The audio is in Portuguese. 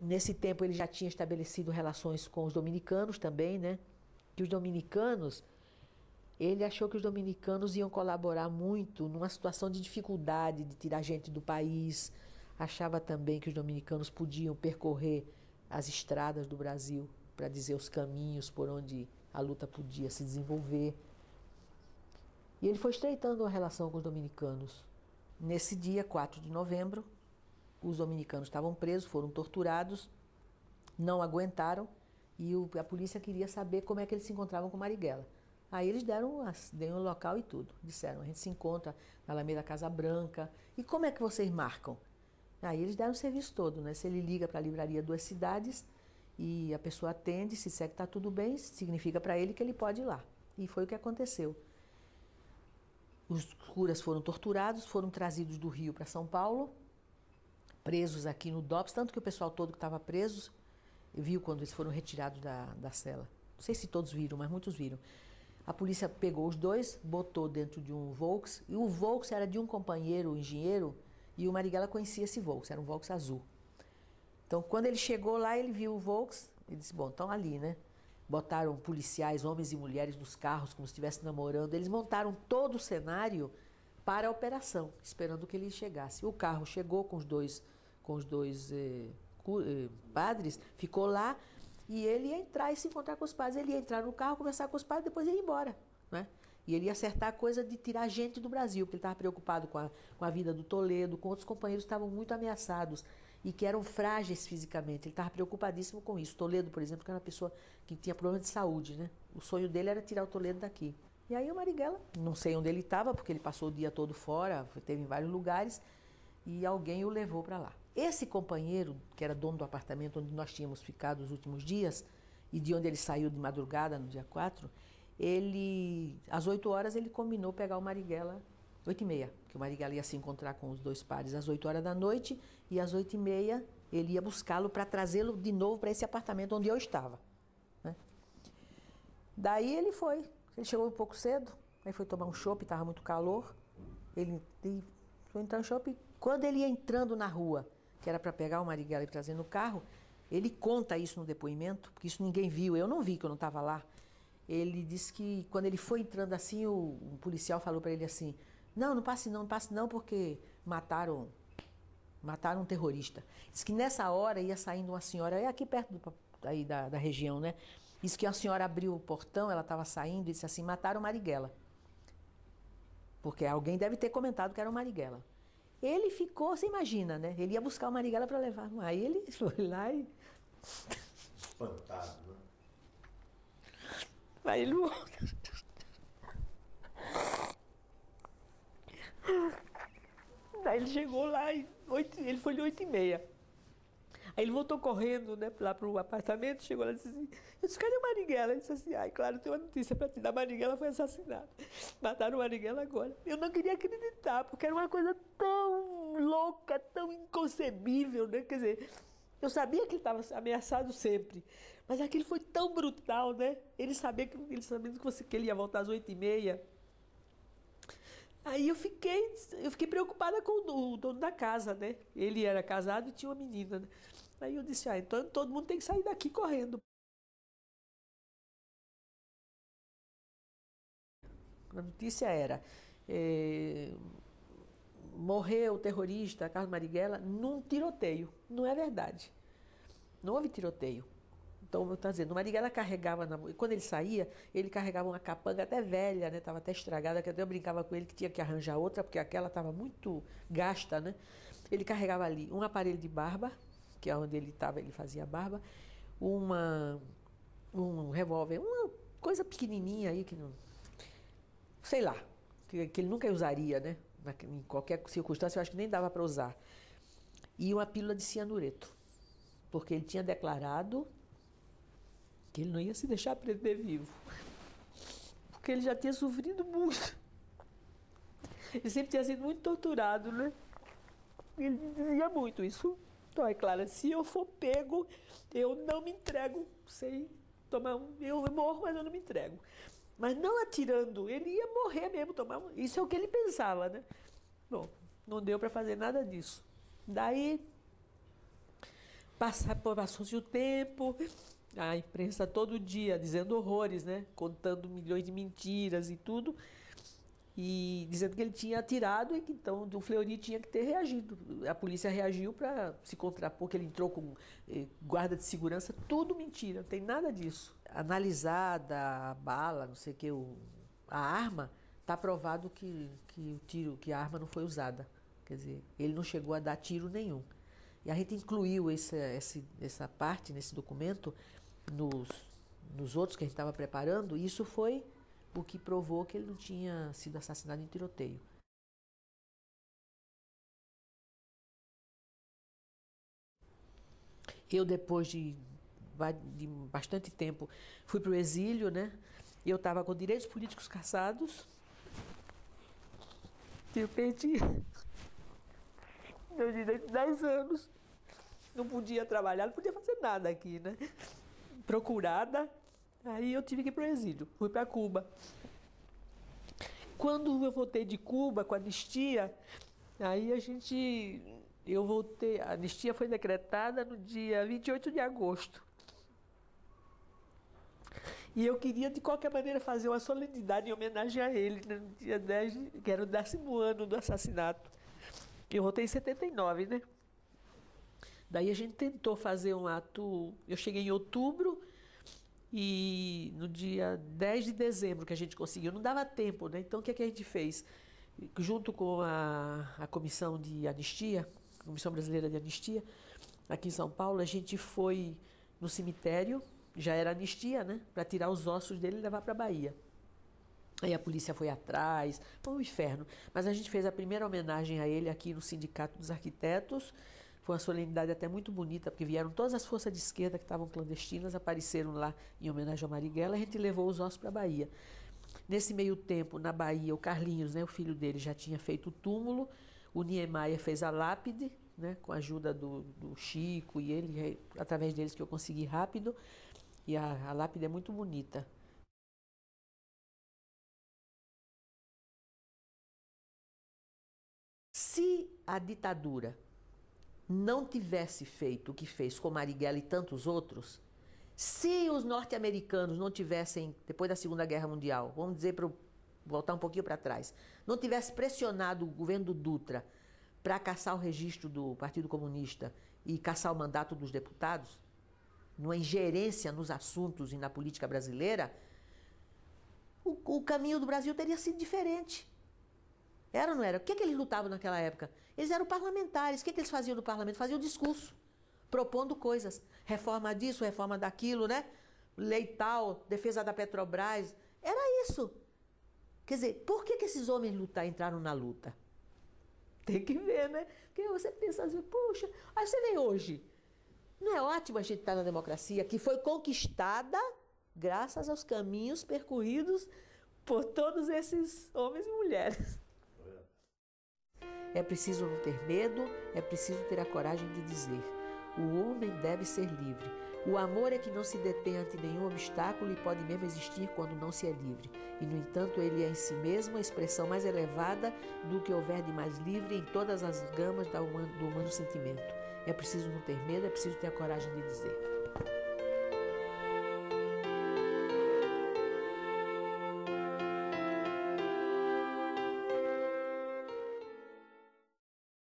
Nesse tempo ele já tinha estabelecido relações com os dominicanos também, né? Que os dominicanos, ele achou que os dominicanos iam colaborar muito numa situação de dificuldade de tirar gente do país. Achava também que os dominicanos podiam percorrer as estradas do Brasil para dizer os caminhos por onde a luta podia se desenvolver. E ele foi estreitando a relação com os dominicanos. Nesse dia, 4 de novembro, os dominicanos estavam presos, foram torturados, não aguentaram e a polícia queria saber como é que eles se encontravam com Marighella. Aí eles deram o local e tudo. Disseram, a gente se encontra na Alameda Casa Branca. E como é que vocês marcam? Aí eles deram o serviço todo, né? Se ele liga para a livraria Duas Cidades e a pessoa atende, se disser que está tudo bem, significa para ele que ele pode ir lá. E foi o que aconteceu. Os curas foram torturados, foram trazidos do Rio para São Paulo, presos aqui no DOPS, tanto que o pessoal todo que estava preso viu quando eles foram retirados da cela. Não sei se todos viram, mas muitos viram. A polícia pegou os dois, botou dentro de um Volks, e o Volks era de um companheiro, engenheiro, e o Marighella conhecia esse Volks, era um Volks azul. Então, quando ele chegou lá, ele viu o Volks, e disse, bom, estão ali, né? Botaram policiais, homens e mulheres nos carros, como se estivessem namorando. Eles montaram todo o cenário para a operação, esperando que ele chegasse. O carro chegou com os dois padres, ficou lá, e ele ia entrar e se encontrar com os padres. Ele ia entrar no carro, conversar com os padres, depois ia embora, né? E ele ia acertar a coisa de tirar gente do Brasil, porque ele estava preocupado com a vida do Toledo, com outros companheiros que estavam muito ameaçados e que eram frágeis fisicamente. Ele estava preocupadíssimo com isso. Toledo, por exemplo, que era uma pessoa que tinha problema de saúde, né? O sonho dele era tirar o Toledo daqui. E aí o Marighella, não sei onde ele estava, porque ele passou o dia todo fora, esteve em vários lugares, e alguém o levou para lá. Esse companheiro, que era dono do apartamento onde nós tínhamos ficado os últimos dias, e de onde ele saiu de madrugada, no dia 4, às 8 horas, ele combinou pegar o Marighella, 8h30, que o Marighella ia se encontrar com os dois pares às 8 horas da noite, e às 8h30 ele ia buscá-lo para trazê-lo de novo para esse apartamento onde eu estava, né? Daí ele chegou um pouco cedo, aí foi tomar um chopp, estava muito calor, ele foi entrar no shopping. Quando ele ia entrando na rua, que era para pegar o Marighella e trazer no carro, ele conta isso no depoimento, porque isso ninguém viu, eu não vi, que eu não estava lá. Ele disse que quando ele foi entrando assim, o policial falou para ele assim, não passe não, porque mataram um terrorista. Diz que nessa hora ia saindo uma senhora, é aqui perto aí da região, né? Diz que a senhora abriu o portão, ela estava saindo e disse assim, mataram o Marighella. Porque alguém deve ter comentado que era o Marighella. Ele ficou, você imagina, né? Ele ia buscar o Marighella para levar. Aí ele foi lá e... Espantado, né? Aí ele... Aí ele chegou lá, ele foi de 8h30. Aí ele voltou correndo, né, lá pro apartamento, chegou lá e disse assim, eu disse, cadê o Marighella? Ele disse assim, claro, tem uma notícia para te dar, Marighella foi assassinado. Mataram o Marighella agora. Eu não queria acreditar, porque era uma coisa tão louca, tão inconcebível, né? Quer dizer, eu sabia que ele estava ameaçado sempre, mas aquilo foi tão brutal, né? Ele sabia que ele ia voltar às 8h30. Aí eu fiquei preocupada com o dono da casa, né? Ele era casado e tinha uma menina, né? Aí eu disse, então todo mundo tem que sair daqui correndo. A notícia era, morreu o terrorista Carlos Marighella num tiroteio. Não é verdade. Não houve tiroteio. Então, eu estou dizendo, o Marighella carregava, quando ele saía, ele carregava uma capanga até velha, né? Estava até estragada, que até eu brincava com ele que tinha que arranjar outra, porque aquela estava muito gasta, né? Ele carregava ali um aparelho de barba, que é onde ele estava, ele fazia barba, um revólver, uma coisa pequenininha aí, que não... Sei lá, que ele nunca usaria, né? Em qualquer circunstância, eu acho que nem dava para usar. E uma pílula de cianureto, porque ele tinha declarado que ele não ia se deixar prender vivo, porque ele já tinha sofrido muito. Ele sempre tinha sido muito torturado, né? Ele dizia muito isso. Então, é claro, se eu for pego, eu não me entrego. Sei tomar eu morro, mas eu não me entrego. Mas não atirando, ele ia morrer mesmo, isso é o que ele pensava, né? Bom, não deu para fazer nada disso. Daí Passou-se o tempo, a imprensa todo dia dizendo horrores, né? Contando milhões de mentiras e tudo, e dizendo que ele tinha atirado e que então o Fleury tinha que ter reagido. A polícia reagiu para se contrapor, que ele entrou com guarda de segurança, tudo mentira, não tem nada disso. Analisada a bala, não sei o que, a arma, está provado que a arma não foi usada. Quer dizer, ele não chegou a dar tiro nenhum. E a gente incluiu essa parte nesse documento nos outros que a gente estava preparando, e isso foi o que provou que ele não tinha sido assassinado em tiroteio. Eu, depois de bastante tempo, fui para o exílio, né? E eu estava com direitos políticos cassados. Eu perdi meu direito de 10 anos. Não podia trabalhar, não podia fazer nada aqui, né? Procurada. Aí eu tive que ir para o exílio. Fui para Cuba. Quando eu voltei de Cuba com a anistia, aí eu voltei, a anistia foi decretada no dia 28 de agosto. E eu queria, de qualquer maneira, fazer uma solenidade em homenagem a ele, né, no dia 10, que era o 10º ano do assassinato. Eu voltei em 79, né? Daí a gente tentou fazer um ato, eu cheguei em outubro, e no dia 10 de dezembro que a gente conseguiu, não dava tempo, né? Então o que é que a gente fez? Junto com a Comissão de Anistia, Comissão Brasileira de Anistia, aqui em São Paulo, a gente foi no cemitério, já era anistia, né? Para tirar os ossos dele e levar para a Bahia. Aí a polícia foi atrás, foi um inferno. Mas a gente fez a primeira homenagem a ele aqui no Sindicato dos Arquitetos. Foi uma solenidade até muito bonita, porque vieram todas as forças de esquerda que estavam clandestinas, apareceram lá em homenagem ao Marighella, a gente levou os ossos para a Bahia. Nesse meio tempo, na Bahia, o Carlinhos, né, o filho dele, já tinha feito o túmulo, o Niemeyer fez a lápide, né, com a ajuda do Chico e ele, através deles que eu consegui rápido, e a lápide é muito bonita. Se a ditadura não tivesse feito o que fez com Marighella e tantos outros, se os norte-americanos não tivessem, depois da Segunda Guerra Mundial, vamos dizer, para voltar um pouquinho para trás, não tivesse pressionado o governo do Dutra para caçar o registro do Partido Comunista e caçar o mandato dos deputados, numa ingerência nos assuntos e na política brasileira, o caminho do Brasil teria sido diferente. Era ou não era? O que eles lutavam naquela época? Eles eram parlamentares. O que eles faziam no parlamento? Faziam discurso, propondo coisas. Reforma disso, reforma daquilo, né? Lei tal, defesa da Petrobras. Era isso. Quer dizer, por que esses homens entraram na luta? Tem que ver, né? Porque você pensa assim, puxa, aí você vê hoje. Não é ótimo a gente estar na democracia que foi conquistada graças aos caminhos percorridos por todos esses homens e mulheres. É preciso não ter medo, é preciso ter a coragem de dizer: o homem deve ser livre. O amor é que não se detém ante nenhum obstáculo e pode mesmo existir quando não se é livre. E, no entanto, ele é em si mesmo a expressão mais elevada do que houver de mais livre em todas as gamas do humano sentimento. É preciso não ter medo, é preciso ter a coragem de dizer.